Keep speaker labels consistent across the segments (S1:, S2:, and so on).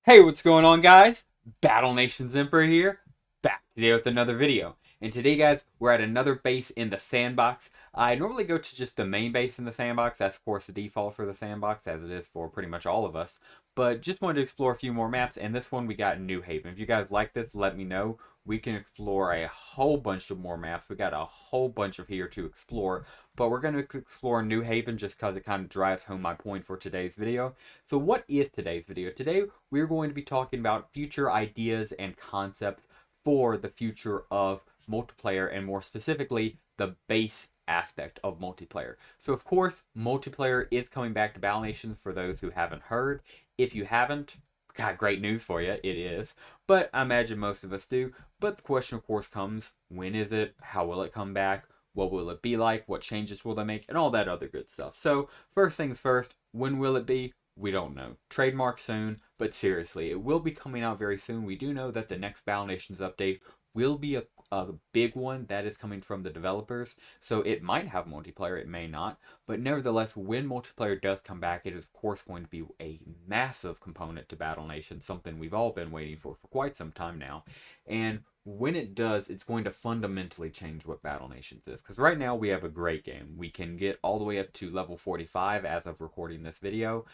S1: Hey, what's going on, guys? Battle Nations Emperor here, back today with another video. And today, guys, we're at another base in the sandbox. I normally go to just the main base in the sandbox. That's, of course, the default for the sandbox, as it is for pretty much all of us. But just wanted to explore a few more maps, and this one we got New Haven. If you guys like this, let me know. We can explore a whole bunch of more maps. We got a whole bunch of here to explore. But we're going to explore New Haven just because it kind of drives home my point for today's video. So what is today's video? Today, we're going to be talking about future ideas and concepts for the future of multiplayer, and more specifically, the base aspect of multiplayer. So, of course, multiplayer is coming back to Battle Nations for those who haven't heard. If you haven't, got great news for you, it is. But I imagine most of us do. But the question, of course, comes, when is it? How will it come back? What will it be like? What changes will they make? And all that other good stuff. So, first things first, when will it be? We don't know. Trademark soon, but seriously, it will be coming out very soon. We do know that the next Battle Nations update will be a big one that is coming from the developers. So it might have multiplayer, it may not. But nevertheless, when multiplayer does come back, it is of course going to be a massive component to Battle Nations, something we've all been waiting for quite some time now. And when it does, it's going to fundamentally change what Battle Nations is. Because right now we have a great game. We can get all the way up to level 45 as of recording this video.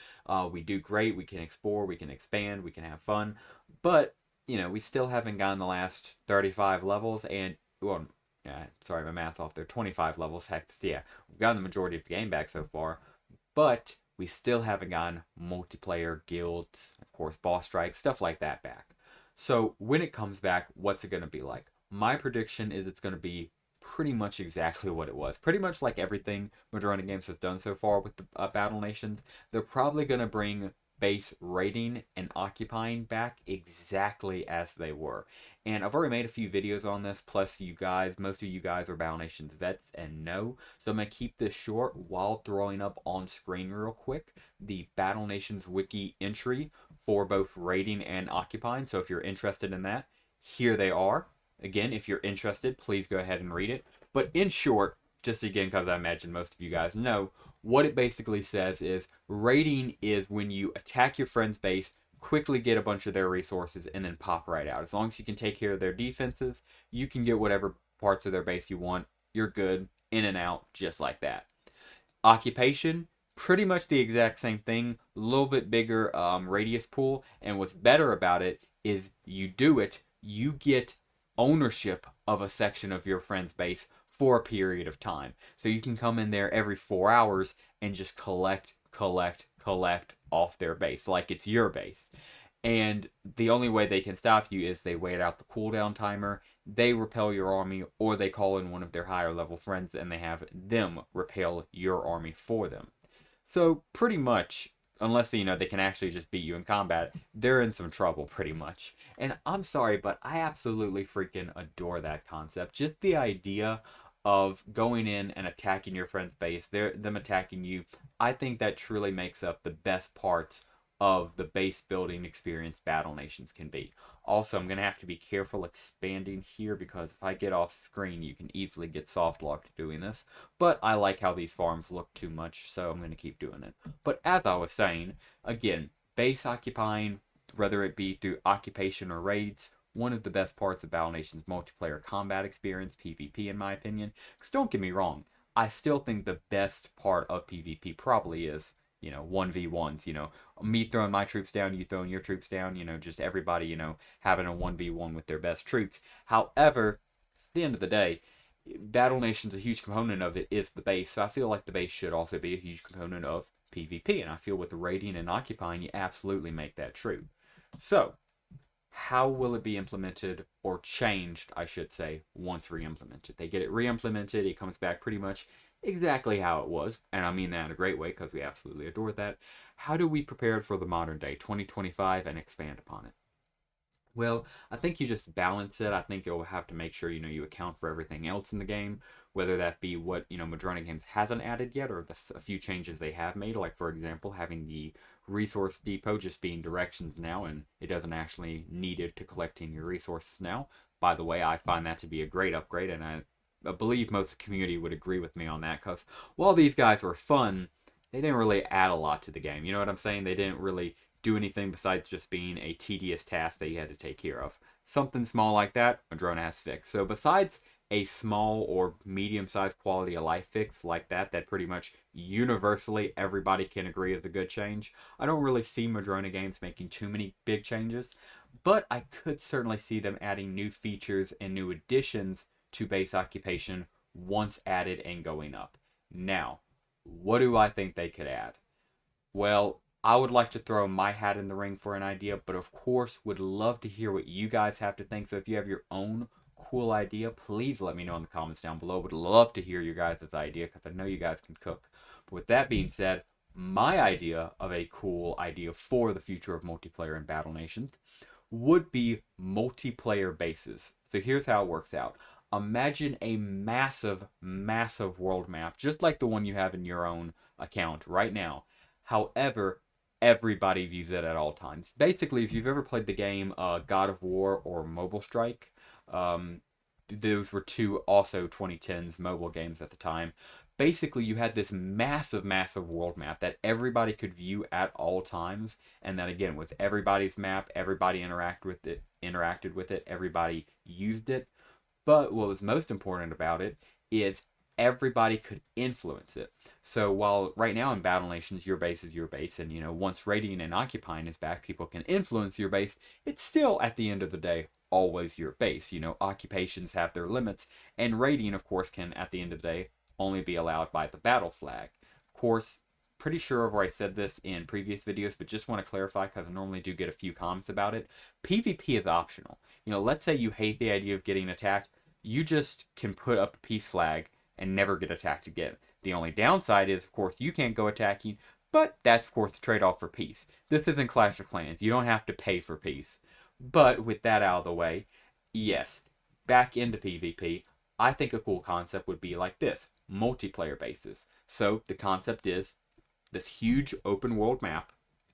S1: We do great. We can explore. We can expand. We can have fun. But, you know, we still haven't gotten the last 35 levels. And, well, yeah, sorry, my math's off there. 25 levels. Heck, yeah, we've gotten the majority of the game back so far. But we still haven't gotten multiplayer, guilds, of course, boss strikes, stuff like that back. So when it comes back, what's it going to be like? My prediction is it's going to be pretty much exactly what it was. Pretty much like everything Majorana Games has done so far with the Battle Nations. They're probably going to bring base raiding and occupying back exactly as they were. And I've already made a few videos on this, plus you guys, most of you guys are Battle Nations vets and know. So I'm going to keep this short while throwing up on screen real quick the Battle Nations wiki entry for both raiding and occupying. So if you're interested in that, here they are. Again, if you're interested, please go ahead and read it. But in short, just again, because I imagine most of you guys know, what it basically says is raiding is when you attack your friend's base, quickly get a bunch of their resources, and then pop right out. As long as you can take care of their defenses, you can get whatever parts of their base you want. You're good, in and out, just like that. Occupation, pretty much the exact same thing, a little bit bigger radius pool, and what's better about it is you do it, you get ownership of a section of your friend's base for a period of time. So you can come in there every 4 hours and just collect off their base like it's your base. And the only way they can stop you is they wait out the cooldown timer, they repel your army, or they call in one of their higher level friends and they have them repel your army for them. So pretty much, unless you know they can actually just beat you in combat, they're in some trouble pretty much. And I'm sorry, but I absolutely freaking adore that concept. Just the idea of going in and attacking your friend's base, them attacking you. I think that truly makes up the best parts of the base building experience Battle Nations can be. Also, I'm going to have to be careful expanding here because if I get off screen, you can easily get soft locked doing this. But I like how these farms look too much, so I'm going to keep doing it. But as I was saying, again, base occupying, whether it be through occupation or raids, one of the best parts of Battle Nations multiplayer combat experience, PvP in my opinion. Because don't get me wrong, I still think the best part of PvP probably is, you know, 1v1s, you know, me throwing my troops down, you throwing your troops down, you know, just everybody, you know, having a 1v1 with their best troops. However, at the end of the day, Battle Nations, a huge component of it is the base, so I feel like the base should also be a huge component of PvP, and I feel with the raiding and occupying, you absolutely make that true. So, how will it be implemented, or changed, I should say, once re-implemented? They get it re-implemented, it comes back pretty much exactly how it was, and I mean that in a great way because we absolutely adore that. How do we prepare for the modern day, 2025, and expand upon it? Well, I think you just balance it. I think you'll have to make sure, you know, you account for everything else in the game, whether that be what, you know, Madrona Games hasn't added yet, or a few changes they have made, like, for example, having the resource depot just being directions now, and it doesn't actually need it to collecting your resources now. By the way, I find that to be a great upgrade, and I believe most of the community would agree with me on that, because while these guys were fun, they didn't really add a lot to the game. You know what I'm saying? They didn't really do anything besides just being a tedious task that you had to take care of. Something small like that, Madrona has fixed. So besides a small or medium-sized quality of life fix like that pretty much universally everybody can agree is a good change, I don't really see Madrona games making too many big changes, but I could certainly see them adding new features and new additions to base occupation once added and going up. Now, what do I think they could add? Well, I would like to throw my hat in the ring for an idea, but of course would love to hear what you guys have to think. So if you have your own cool idea, please let me know in the comments down below. Would love to hear your guys' idea because I know you guys can cook. But with that being said, my idea of a cool idea for the future of multiplayer in Battle Nations would be multiplayer bases. So here's how it works out. Imagine a massive, massive world map, just like the one you have in your own account right now. However, everybody views it at all times. Basically, if you've ever played the game God of War or Mobile Strike, um, those were two also 2010s mobile games at the time. Basically, you had this massive, massive world map that everybody could view at all times, and that again was everybody's map. Everybody interacted with it. Everybody used it. But what was most important about it is everybody could influence it. So while right now in Battle Nations, your base is your base, and once raiding and occupying is back, people can influence your base. It's still at the end of the day always your base. Occupations have their limits, and raiding, of course, can at the end of the day only be allowed by the battle flag. Of course, pretty sure I've already said this in previous videos, but just want to clarify because I normally do get a few comments about it. PvP is optional. Let's say you hate the idea of getting attacked, you just can put up a peace flag and never get attacked again. The only downside is, of course, you can't go attacking, but that's, of course, the trade-off for peace. This isn't Clash of Clans. You don't have to pay for peace. But with that out of the way, yes, back into PvP, I think a cool concept would be like this, multiplayer bases. So the concept is this huge open world map.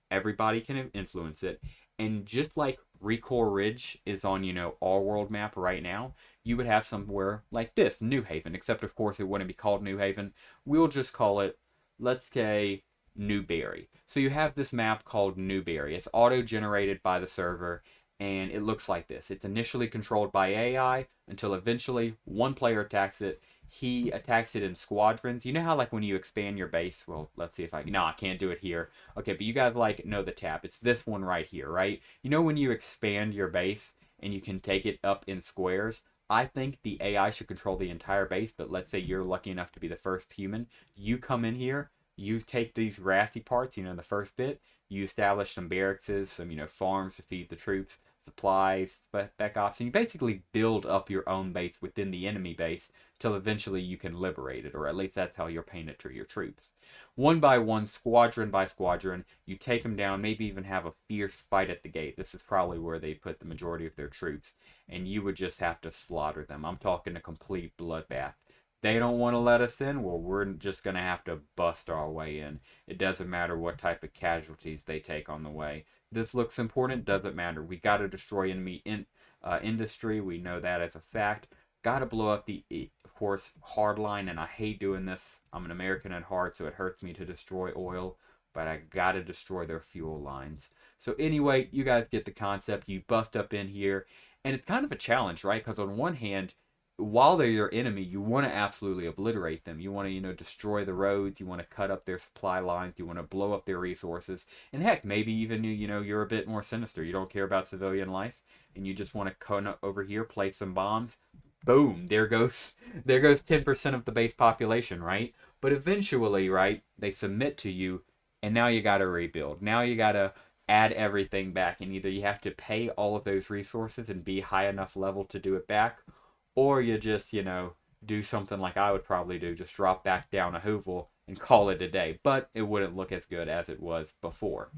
S1: Everybody can influence it. And just like Recore Ridge is on, all world map right now, you would have somewhere like this, New Haven. Except, of course, it wouldn't be called New Haven. We'll just call it, let's say, Newberry. So you have this map called Newberry. It's auto-generated by the server, and it looks like this. It's initially controlled by AI until eventually one player attacks it. He attacks it in squadrons. You know how like when you expand your base, well, let's see if no, I can't do it here. Okay, but you guys know the tab. It's this one right here, right? When you expand your base and you can take it up in squares, I think the AI should control the entire base, but let's say you're lucky enough to be the first human. You come in here, you take these grassy parts, the first bit, you establish some barracks, some, farms to feed the troops, supplies, spec ops, and you basically build up your own base within the enemy base till eventually you can liberate it, or at least that's how you're paint it to your troops. One by one, squadron by squadron, you take them down, maybe even have a fierce fight at the gate. This is probably where they put the majority of their troops, and you would just have to slaughter them. I'm talking a complete bloodbath. They don't want to let us in, well, we're just going to have to bust our way in. It doesn't matter what type of casualties they take on the way. This looks important, doesn't matter. We got to destroy enemy industry. We know that as a fact. Got to blow up the, of course, hardline, and I hate doing this. I'm an American at heart, so it hurts me to destroy oil, but I got to destroy their fuel lines. So anyway, you guys get the concept. You bust up in here, and it's kind of a challenge, right? Because on one hand, while they're your enemy, you want to absolutely obliterate them. You want to, destroy the roads. You want to cut up their supply lines. You want to blow up their resources. And heck, maybe even, you're a bit more sinister. You don't care about civilian life, and you just want to come over here, place some bombs. Boom, there goes 10% of the base population, right? But eventually, right, they submit to you, and now you got to rebuild. Now you got to add everything back, and either you have to pay all of those resources and be high enough level to do it back, or you just, do something like I would probably do, just drop back down a hovel and call it a day. But it wouldn't look as good as it was before.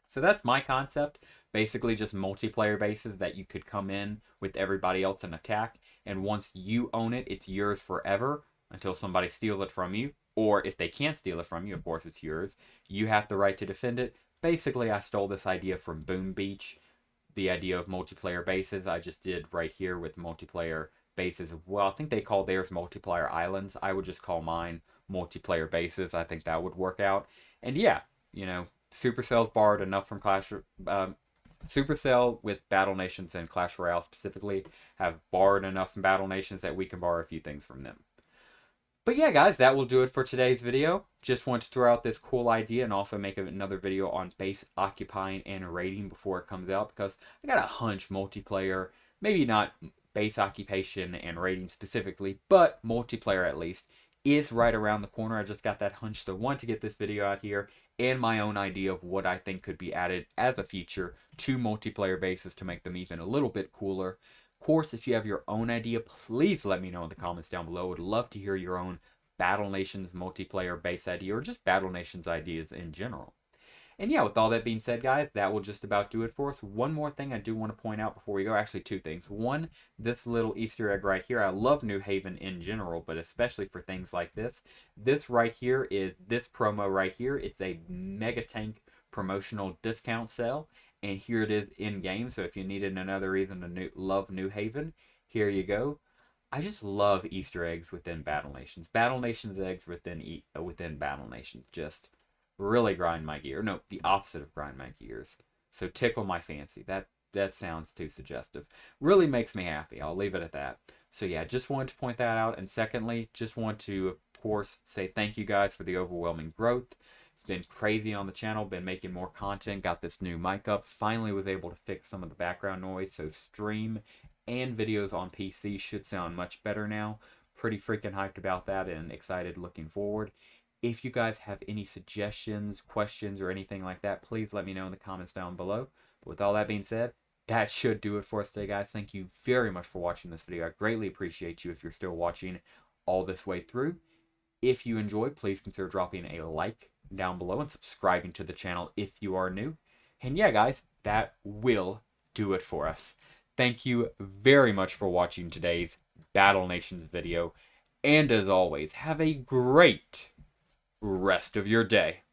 S1: So that's my concept. Basically just multiplayer bases that you could come in with everybody else and attack. And once you own it, it's yours forever until somebody steals it from you. Or if they can't steal it from you, of course it's yours. You have the right to defend it. Basically, I stole this idea from Boom Beach. The idea of multiplayer bases I just did right here with multiplayer bases. Well, I think they call theirs multiplayer islands. I would just call mine multiplayer bases. I think that would work out. And yeah, Supercell's borrowed enough from Supercell with Battle Nations and Clash Royale specifically have borrowed enough from Battle Nations that we can borrow a few things from them. But yeah, guys, that will do it for today's video. Just want to throw out this cool idea and also make another video on base occupying and raiding before it comes out, because I got a hunch multiplayer, maybe not base occupation and raiding specifically, but multiplayer at least, is right around the corner. I just got that hunch, so want to get this video out here and my own idea of what I think could be added as a feature to multiplayer bases to make them even a little bit cooler. Of course, if you have your own idea, please let me know in the comments down below. I would love to hear your own Battle Nations multiplayer base idea, or just Battle Nations ideas in general. And yeah, with all that being said, guys, that will just about do it for us. One more thing I do want to point out before we go. Actually, two things. One, this little Easter egg right here. I love New Haven in general, but especially for things like this. This right here is this promo right here. It's a Mega Tank promotional discount sale. And here it is in game. So if you needed another reason to love New Haven, here you go. I just love Easter eggs within Battle Nations. Battle Nations eggs within Battle Nations. Just really grind my gear. No, the opposite of grind my gears. So tickle my fancy. That sounds too suggestive. Really makes me happy. I'll leave it at that. So yeah, just wanted to point that out. And secondly, just want to, of course, say thank you guys for the overwhelming growth. It's been crazy on the channel. Been making more content. Got this new mic up. Finally was able to fix some of the background noise. So stream and videos on PC should sound much better now. Pretty freaking hyped about that and excited looking forward. If you guys have any suggestions, questions, or anything like that, please let me know in the comments down below. But with all that being said, that should do it for us today, guys. Thank you very much for watching this video. I greatly appreciate you if you're still watching all this way through. If you enjoyed, please consider dropping a like down below and subscribing to the channel if you are new. And yeah, guys, that will do it for us. Thank you very much for watching today's Battle Nations video. And as always, have a great rest of your day.